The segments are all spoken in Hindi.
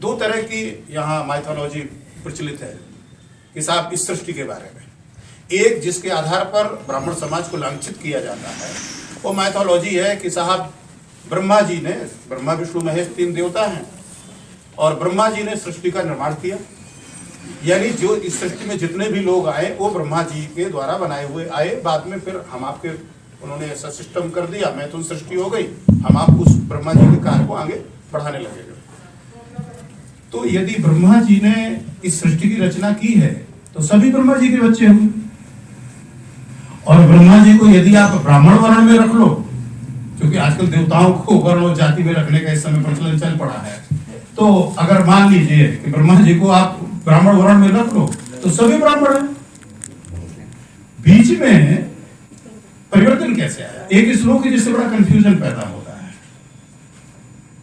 दो तरह की यहाँ माइथोलॉजी प्रचलित है कि साहब इस सृष्टि के बारे में। एक जिसके आधार पर ब्राह्मण समाज को लांछित किया जाता है वो माइथोलॉजी है कि साहब ब्रह्मा जी ने, ब्रह्मा विष्णु महेश 3 देवता हैं, और ब्रह्मा जी ने सृष्टि का निर्माण किया। यानी जो इस सृष्टि में जितने भी लोग आए वो ब्रह्मा जी के द्वारा बनाए हुए आए। बाद में फिर हम आपके, उन्होंने ऐसा सिस्टम कर दिया, मैथुन सृष्टि हो गई, हम आप उस ब्रह्मा जी के कार्य को आगे बढ़ाने लगे। तो यदि ब्रह्मा जी ने इस सृष्टि की रचना की है तो सभी ब्रह्मा जी के बच्चे होंगे। और ब्रह्मा जी को यदि आप ब्राह्मण वर्ण में रख लो, क्योंकि आजकल देवताओं को वर्ण और जाति में रखने का इस समय प्रचलन चल पड़ा है, तो अगर मान लीजिए कि ब्रह्मा जी को आप ब्राह्मण वर्ण में रख लो तो सभी ब्राह्मण हैं। बीच में परिवर्तन कैसे आया? एक श्लोक है जिससे बड़ा कंफ्यूजन पैदा होता है।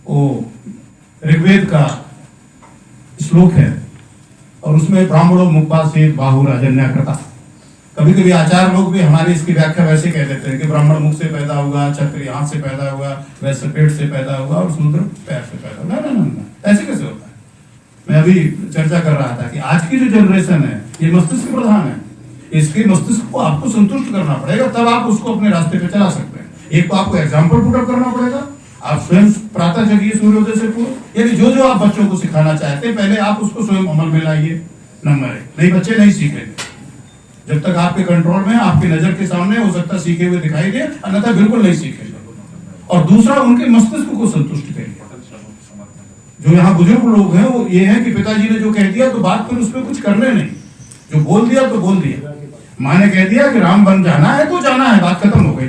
वो ऋग्वेद का श्लोक है और उसमें ब्राह्मणों मुखपासेत बाहुराजन्या कृता। कभी कभी आचार्य लोग भी हमारी इसकी व्याख्या वैसे कह देते हैं कि ब्राह्मण मुख से पैदा हुआ, क्षत्रिय हाथ से पैदा हुआ, वैश्य पेट से पैदा हुआ और शूद्र पैर से पैदा हुआ। ना, ऐसे कैसे होता है? मैं अभी चर्चा कर रहा था कि आज की जो जनरेशन है ये मस्तिष्क प्रधान है। इसके मस्तिष्क को आपको संतुष्ट करना पड़ेगा, तब आप उसको अपने रास्ते पे चला सकते हैं। एक तो आपको एग्जाम्पल पुट अप करना पड़ेगा, आप स्वयं प्रातः जगिए सूर्योदय से पूर्व। यानी जो जो आप बच्चों को सिखाना चाहते हैं पहले आप उसको स्वयं अमल में लाइए। नंबर 1, नहीं बच्चे नहीं सीखेंगे जब तक आपके कंट्रोल में, आपकी नजर के सामने हो सकता सीखे हुए दिखाई दे, अन्यथा बिल्कुल नहीं सीखेंगे। और दूसरा, उनके मस्तिष्क को संतुष्ट करिए। जो यहाँ बुजुर्ग लोग हैं वो ये है कि पिताजी ने जो कह दिया तो बात फिर उस पर कुछ करने नहीं, जो बोल दिया तो बोल दिया। माँ ने कह दिया कि राम बन जाना है तो जाना है, बात खत्म हो गई।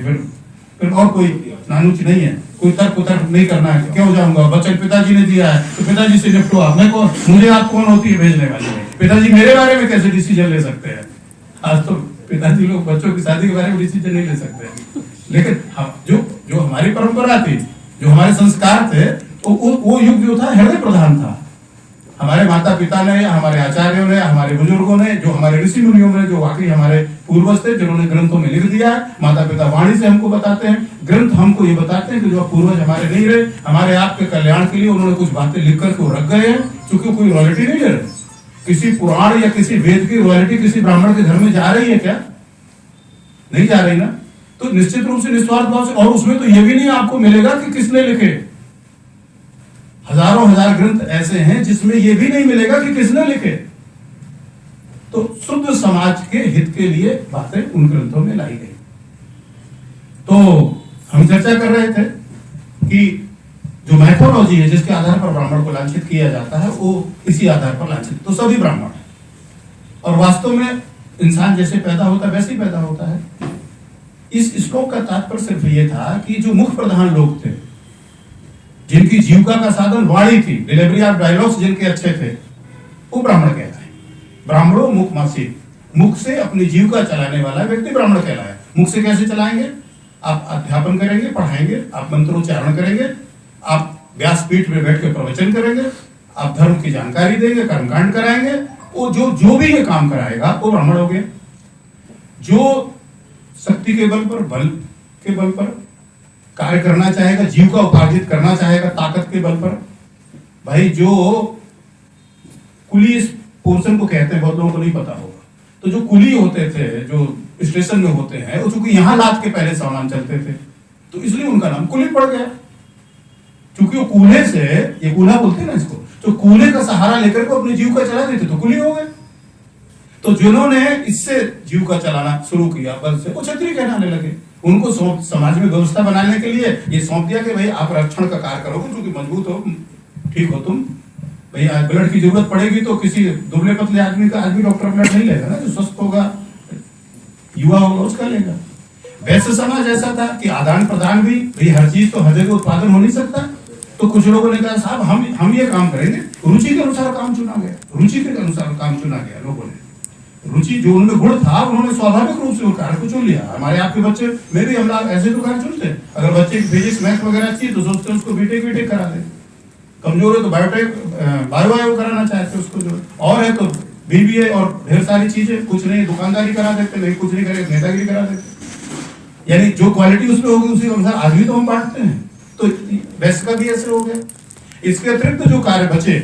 फिर और कोई नानुच नहीं है, कोई तर्क नहीं करना है। क्यों जाऊंगा, वचन पिताजी ने दिया है तो पिताजी से निपटो आप। मैं कौन, मुझे आप कौन होती है भेजने वाली? पिताजी मेरे बारे में कैसे डिसीजन ले सकते हैं? आज तो पिताजी लोग बच्चों की शादी के बारे में डिसीजन नहीं ले सकते। लेकिन जो हमारी परंपरा थी, जो हमारे संस्कार थे, तो वो युग जो था हृदय प्रधान था। हमारे माता पिता ने, हमारे आचार्यों ने, हमारे बुजुर्गों ने, जो हमारे ऋषि मुनियों ने, जो वाकई हमारे पूर्वज थे, जिन्होंने ग्रंथों में लिख दिया है। माता पिता वाणी से हमको बताते हैं, ग्रंथ हमको ये बताते हैं कि जो पूर्वज हमारे नहीं रहे, हमारे आपके कल्याण के लिए उन्होंने कुछ बातें लिख करके वो रख गए हैं। क्योंकि कोई रॉयल्टी नहीं ले रहे। किसी पुराण या किसी वेद की रॉयल्टी किसी ब्राह्मण के घर में जा रही है क्या? नहीं जा रही ना। तो निश्चित रूप से निस्वार्थ भाव से, और उसमें तो ये भी नहीं आपको मिलेगा कि किसने लिखे। हजारों हजार ग्रंथ ऐसे हैं जिसमें यह भी नहीं मिलेगा कि किसने लिखे। तो शुद्ध समाज के हित के लिए बातें उन ग्रंथों में लाई गई। तो हम चर्चा कर रहे थे कि जो मैथोलॉजी है जिसके आधार पर ब्राह्मण को लांछित किया जाता है वो इसी आधार पर लांछित, तो सभी ब्राह्मण है। और वास्तव में इंसान जैसे पैदा होता है वैसे ही पैदा होता है। इस श्लोक का तात्पर्य सिर्फ ये था कि जो मुख प्रधान लोग थे, जिनकी जीविका का साधन वाणी थी, डिलीवरी ऑफ डायलॉग्स जिनके अच्छे थे, वो ब्राह्मण कहलाए। ब्राह्मणों मुख मासी, मुख से अपनी जीविका चलाने वाला व्यक्ति ब्राह्मण कहलाए। मुख से कैसे चलाएंगे? आप अध्यापन करेंगे, पढ़ाएंगे, आप मंत्रोच्चारण करेंगे, आप व्यासपीठ में बैठ के प्रवचन करेंगे, आप धर्म की जानकारी देंगे, कर्मकांड कराएंगे। वो जो भी ये काम कराएगा वो ब्राह्मण हो गए। जो शक्ति के बल पर कार्य करना चाहेगा, जीविका उपार्जित करना चाहेगा ताकत के बल पर, भाई जो कुली पोर्शन को कहते हैं, बहुत लोगों को नहीं पता होगा। तो जो कुली होते थे, जो स्टेशन में होते हैं, वो चूंकि यहाँ लाद के पहले सामान चलते थे तो इसलिए उनका नाम कुली पड़ गया। क्योंकि वो कूल्हे से, ये कूल्हा बोलते हैं ना इसको, तो कूल्हे का सहारा लेकर के अपनी जीविका चला देते तो कुली हो गए। तो जिन्होंने इससे जीविका चलाना शुरू किया बल से, वो क्षत्रिय कहलाने लगे। उनको समाज में व्यवस्था बनाने के लिए ये सौंप दिया कि भाई आप रक्षण का कार्य करोगे, क्योंकि मजबूत हो, ठीक हो तुम। भाई ब्लड की जरूरत पड़ेगी तो किसी दुबले पतले आदमी डॉक्टर ब्लड नहीं लेगा ना, जो स्वस्थ होगा, युवा होगा, उसका लेगा। वैसे समाज ऐसा था कि आदान प्रदान भी, भाई हर चीज तो हर जगह उत्पादन हो नहीं सकता। तो कुछ लोगों ने कहा साहब हम ये काम करेंगे, रुचि के अनुसार काम चुना गया, रुचि के अनुसार काम चुना गया। लोगों ने रुचि, जो उनमें गुण था, उन्होंने स्वाभाविक रूप से कार्य को चुन लिया। हमारे आपके बच्चे में भी हम लोग ऐसे तो कार्य चुनते हैं। अगर बच्चे फिजिक्स मैथ वगैरह अच्छी है तो सोचते हैं उसको बीटेक करा दे, कमजोर है तो बायो कराना चाहते हैं उसको, जो और है तो बीबीए और ढेर सारी चीजें, कुछ नहीं दुकानदारी करा देते, नहीं कुछ नहीं करेगा नेतागिरी करा देते। यानी जो क्वालिटी उसमें होगी उसी अनुसार आज भी तो हम बांटते हैं। तो वैसे का भी ऐसे हो गया। इसके अतिरिक्त जो कार्य बचे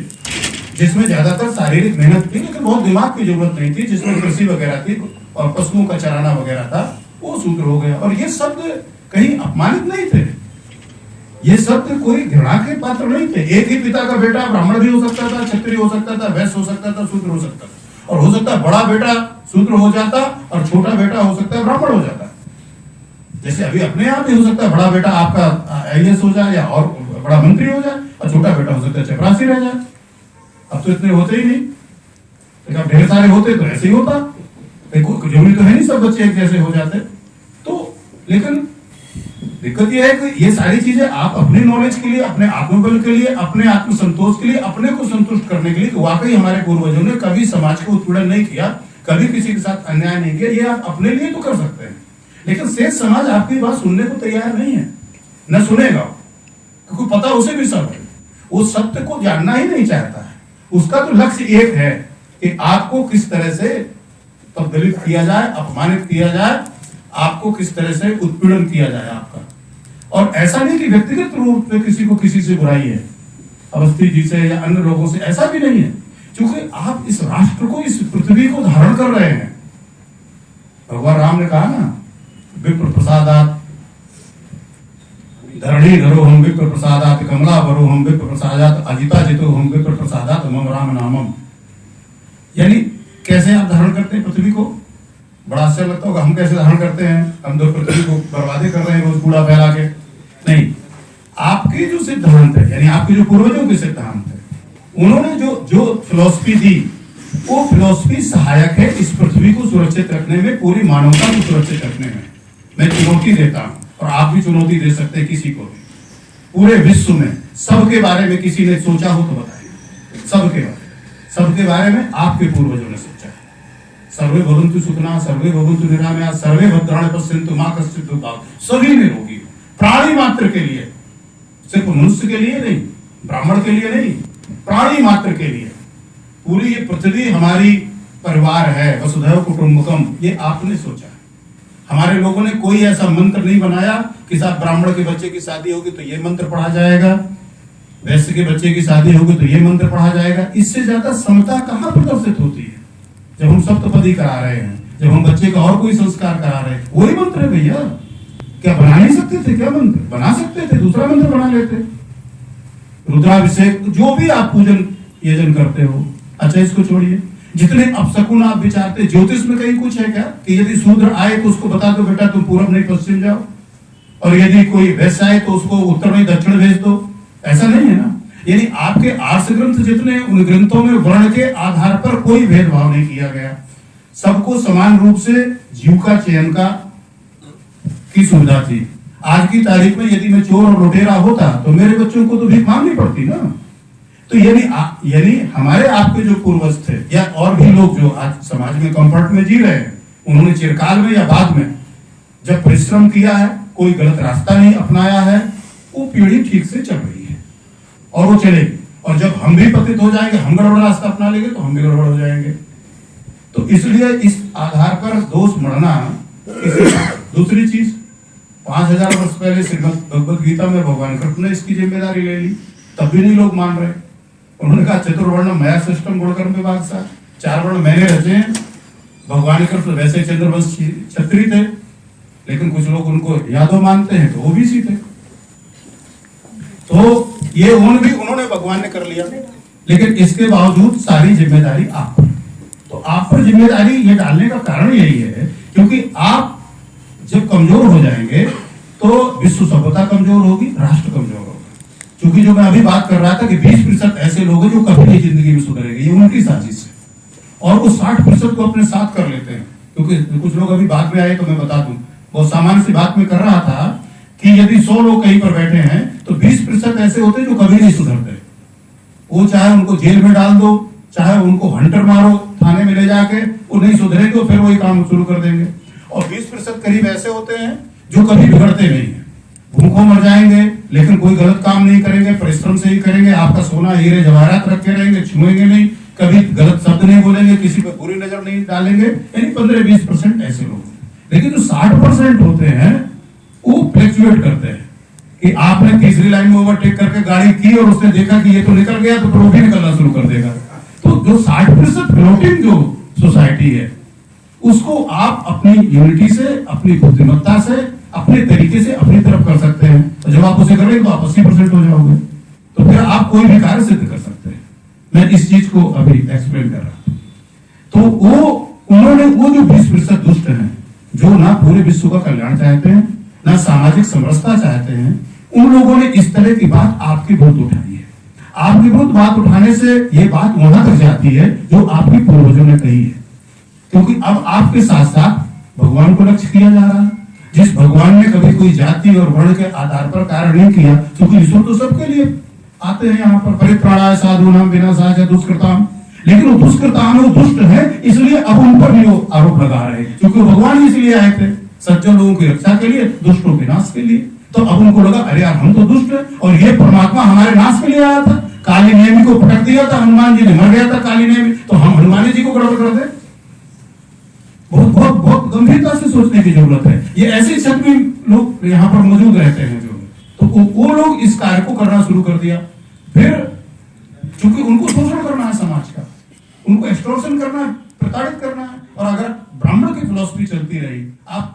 जिसमें ज्यादातर शारीरिक मेहनत थी लेकिन बहुत दिमाग की जरूरत नहीं थी, जिसमें कृषि वगैरह थी और पशुओं का चराना वगैरह था, वो सूत्र हो गया। और ये शब्द कहीं अपमानित नहीं थे, ये शब्द कोई घृणा के पात्र नहीं थे। एक ही पिता का बेटा ब्राह्मण भी हो सकता था, क्षत्रिय हो सकता था, वैश्य हो सकता था, शूद्र हो सकता था, और हो सकता है बड़ा बेटा शूद्र हो जाता और छोटा बेटा हो सकता है ब्राह्मण हो जाता। जैसे अभी अपने आप ही हो सकता है बड़ा बेटा आपका IAS हो जाए या और बड़ा मंत्री हो जाए, और छोटा बेटा हो सकता है चपरासी रह जाए। अब तो इतने होते ही नहीं, लेकिन अब ढेर सारे होते तो ऐसे ही होता, जरूरी तो है नहीं सब बच्चे एक जैसे हो जाते। तो लेकिन दिक्कत यह है कि ये सारी चीजें आप अपनी नॉलेज के लिए, अपने आत्मबल के लिए, अपने आत्मसंतोष के लिए, अपने को संतुष्ट करने के लिए कि वाकई हमारे पूर्वजों ने कभी समाज को उत्पीड़न नहीं किया, कभी किसी के साथ अन्याय नहीं किया, ये आप अपने लिए तो कर सकते हैं। लेकिन शेष समाज आपकी बात सुनने को तैयार नहीं है, न सुनेगा, क्योंकि पता उसे भी सब है, वो सत्य को जानना ही नहीं चाहता है। उसका तो लक्ष्य एक है कि आपको किस तरह से तब्दीलित किया जाए, अपमानित किया जाए, आपको किस तरह से उत्पीड़न किया जाए आपका। और ऐसा नहीं कि व्यक्तिगत रूप में किसी को किसी से बुराई है, अवस्थी जी से या अन्य लोगों से, ऐसा भी नहीं है, क्योंकि आप इस राष्ट्र को, इस पृथ्वी को धारण कर रहे हैं। भगवान राम ने कहा ना, विप्र प्रसादात धरणी धरो हम विप्र प्रसादात कमला भरो हम विप्र प्रसादात अजिता जितो हम विप्र प्रसादात मम राम नामम। यानी कैसे आप धारण करते हैं पृथ्वी को? बड़ा आश्चर्य लगता होगा, हम कैसे धारण करते हैं? हम तो पृथ्वी को बर्बादी कर रहे हैं रोज कूड़ा फैला के। नहीं, आपके जो सिद्धांत है, यानी आपके जो पूर्वजों के सिद्धांत है, उन्होंने जो फिलॉसफी दी, वो फिलॉसफी सहायक है इस पृथ्वी को सुरक्षित रखने में, पूरी मानवता को सुरक्षित रखने में। मैं चुनौती देता हूं, और आप भी चुनौती दे सकते हैं किसी को भी। पूरे विश्व में सबके बारे में किसी ने सोचा हो तो बताइए, सबके बारे में आपके पूर्वजों ने सोचा है। सर्वे भवन्तु सुखिनः, सर्वे भवन्तु निरामया, सर्वे भद्राणि पश्यन्तु मा कश्चित् दुःखभाग्। सभी निरोगी, प्राणी मात्र के लिए, सिर्फ मनुष्य के लिए नहीं, ब्राह्मण के लिए नहीं, प्राणी मात्र के लिए। पूरी ये पृथ्वी हमारी परिवार है, वसुधैव कुटुंबकम, ये आपने सोचा है। हमारे लोगों ने कोई ऐसा मंत्र नहीं बनाया कि साहब ब्राह्मण के बच्चे की शादी होगी तो ये मंत्र पढ़ा जाएगा, वैश्य के बच्चे की शादी होगी तो ये मंत्र पढ़ा जाएगा। इससे ज्यादा समता कहाँ प्रदर्शित होती है? जब हम सप्तपदी करा रहे हैं, जब हम बच्चे का और कोई संस्कार करा रहे हैं, वही मंत्र है भैया। क्या बना नहीं सकते थे? क्या मंत्र बना सकते थे? दूसरा मंत्र बना लेते। रुद्राभिषेक, जो भी आप पूजन यजन करते हो, अच्छा इसको छोड़िए, जितने अपशकुन आप विचारते, ज्योतिष में कहीं कुछ है क्या कि यदि शूद्र आए तो उसको बता दो बेटा तुम पूरब नहीं पश्चिम जाओ, और यदि कोई वैश्य आए तो उसको उत्तर नहीं दक्षिण भेज दो? ऐसा नहीं है ना। यानी आपके आर्ष ग्रंथ जितने, उन ग्रंथों में वर्ण के आधार पर कोई भेदभाव नहीं किया गया। सबको समान रूप से जीव का चयन की सुविधा थी। आज की तारीख में यदि मैं चोर और लुटेरा होता तो मेरे बच्चों को तो भीख मांगनी पड़ती ना। तो यानी हमारे आपके जो पूर्वज थे, या और भी लोग जो आज समाज में कंफर्ट में जी रहे हैं, उन्होंने चिरकाल में या बाद में जब परिश्रम किया है, कोई गलत रास्ता नहीं अपनाया है, वो पीढ़ी ठीक से चल रही है और वो चलेगी। और जब हम भी पतित हो जाएंगे, हम गड़बड़ रास्ता अपना लेंगे तो हम भी गड़बड़ हो जाएंगे। तो इसलिए इस आधार पर दोष मढ़ना। दूसरी चीज, 5000 वर्ष पहले श्रीमद् भगवद गीता में भगवान कृष्ण ने इसकी जिम्मेदारी ले ली, तब भी नहीं लोग मान रहे। उन्होंने कहा चतुर्वर्ण मया सृष्टम गुणकर्म विभाग सा, 4 वर्ण मैंने रचे हैं। भगवान कृष्ण वैसे चंद्रवंशी क्षत्रिय थे, लेकिन कुछ लोग उनको यादव मानते हैं तो ओबीसी थे। तो ये उन्होंने भगवान ने कर लिया, लेकिन इसके बावजूद सारी जिम्मेदारी आप पर। तो आप पर जिम्मेदारी ये डालने का कारण यही है क्योंकि आप जब कमजोर हो जाएंगे तो विश्व सभ्यता कमजोर होगी, राष्ट्र कमजोर होगा। क्योंकि जो मैं अभी बात कर रहा था कि 20% ऐसे लोग हैं जो कभी नहीं जिंदगी में सुधरेंगे, ये उनकी साजिश है। और वो 60% को अपने साथ कर लेते हैं। क्योंकि कुछ लोग अभी बाद में आए तो मैं बता दूं, बहुत सामान्य सी बात में कर रहा था कि यदि 100 लोग कहीं पर बैठे हैं तो 20% ऐसे होते हैं जो कभी नहीं सुधरते। वो चाहे उनको जेल में डाल दो, चाहे उनको हंटर मारो थाने में ले जाके, वो नहीं सुधरेंगे, फिर वही काम शुरू कर देंगे। और 20% करीब ऐसे होते हैं जो कभी बिगड़ते नहीं है, भूखों मर जाएंगे लेकिन कोई गलत काम नहीं करेंगे, परिश्रम से ही करेंगे, आपका सोना हीरे जवाहरात रखे रहेंगे, छुएंगे नहीं, कभी गलत शब्द नहीं बोलेंगे, किसी पर बुरी नजर नहीं डालेंगे। यानी 15-20% ऐसे लोग। लेकिन जो 60% होते हैं वो फ्लक्चुएट करते हैं कि आपने तीसरी लाइन में ओवरटेक करके गाड़ी की और उसने देखा कि ये तो निकल गया तो फिर वो भी निकलना शुरू कर देगा। जो 60% फ्लोटिंग जो सोसाइटी है उसको आप अपनी यूनिटी से, अपनी बुद्धिमत्ता से, अपने तरीके से अपनी तरफ कर सकते हैं। तो जब आप उसे करेंगे तो आप 80% हो जाओगे, तो फिर आप कोई भी कार्य सिद्ध कर सकते हैं। मैं इस चीज को अभी एक्सप्लेन कर रहा हूं। तो उन्होंने वो जो 20% दुष्ट हैं, जो ना पूरे विश्व का कल्याण चाहते हैं, ना सामाजिक समरसता चाहते हैं, उन लोगों ने इस तरह की बात आपके विरुद्ध उठाई है। आपके विरुद्ध बात उठाने से ये बात वहां तक जाती है जो आपके पूर्वजों ने कही है, क्योंकि अब आपके साथ साथ भगवान को लक्ष्य किया जा रहा है। जिस भगवान ने कभी कोई जाति और वर्ण के आधार पर कार्य नहीं किया, क्योंकि ईश्वर तो सबके लिए आते हैं यहाँ पर, परित्राणाय साधूनां विनाशाय दुष्कृताम, लेकिन वो दुष्कृताम वो दुष्ट है, इसलिए अब उन पर भी वो आरोप लगा रहे हैं, क्योंकि भगवान इसलिए आए थे सज्जन लोगों की रक्षा के लिए, दुष्टों के नाश के लिए। तो अब उनको लगा अरे यार हम तो दुष्ट है और ये परमात्मा हमारे नाश के लिए आया था, काली नेमी को पटक दिया था, हनुमान जी ने मर गया था काली नेमी, तो हम हनुमान जी को गड़बड़ कर दे। बहुत बहुत बहुत गंभीरता से सोचने की जरूरत है। ये ऐसे छद्मी लोग यहाँ पर मौजूद रहते हैं जो, तो वो लोग इस कार्य को करना शुरू कर दिया। फिर चूंकि उनको शोषण करना है समाज का, उनको एक्सटॉर्शन करना है, प्रताड़ित करना है, और अगर ब्राह्मण की फिलॉसफी चलती रही, आप